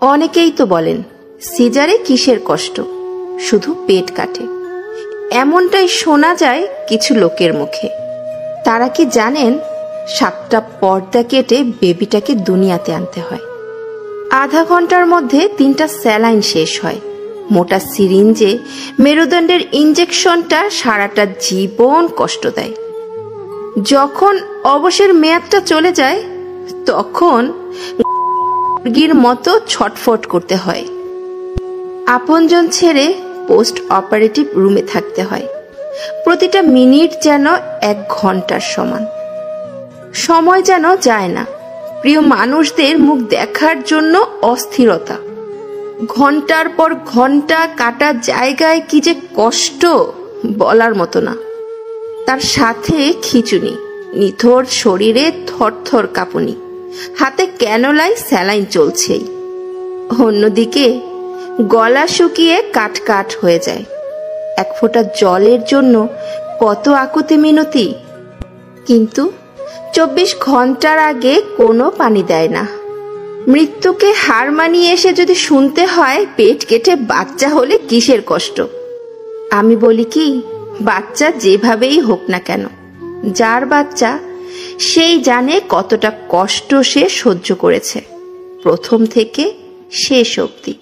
অনেকেই তো বলেন সিজারে কিসের কষ্ট, শুধু পেট কাটে। এমনটাই শোনা যায় কিছু লোকের মুখে। তারা কি জানেন 7টা পর্দা কেটে বেবিটাকে দুনিয়াতে আনতে হয়। আধা ঘন্টার মধ্যে 3টা স্যালাইন শেষ হয়। মোটা সিরিঞ্জে মেরুদণ্ডের ইঞ্জেকশনটা সারাটা জীবন কষ্ট দেয়। যখন অবসর মেয়াদটা চলে যায় তখন মুরগির মতো ছটফট করতে হয়। আপনজন ছেড়ে পোস্ট অপারেটিভ রুমে থাকতে হয়। প্রতিটা মিনিট যেন 1 ঘন্টার সমান। সময় যেন যায় না। প্রিয় মানুষদের মুখ দেখার জন্য অস্থিরতা। ঘন্টার পর ঘন্টা কাটা জায়গায় কি যে কষ্ট বলার মতো না। তার সাথে খিঁচুনি, নিথর শরীরে থরথর কাঁপুনি, হাতে ক্যানোলায় স্যালাইন চলছেই। অন্যদিকে গলা শুকিয়ে কাট কাট হয়ে যায়। 1 ফোঁটা জলের জন্য কত আকুতি মিনতি। কিন্তু 24 ঘন্টার আগে কোনো পানি দেয় না। মৃত্যুকে হার মানিয়ে এসে যদি শুনতে হয় পেট কেটে বাচ্চা হলে কিসের কষ্ট। আমি বলি কি, বাচ্চা যেভাবেই হোক না কেন, যার বাচ্চা সেই জানে কতটা কষ্ট সে সহ্য করেছে, প্রথম থেকে শেষ অবধি।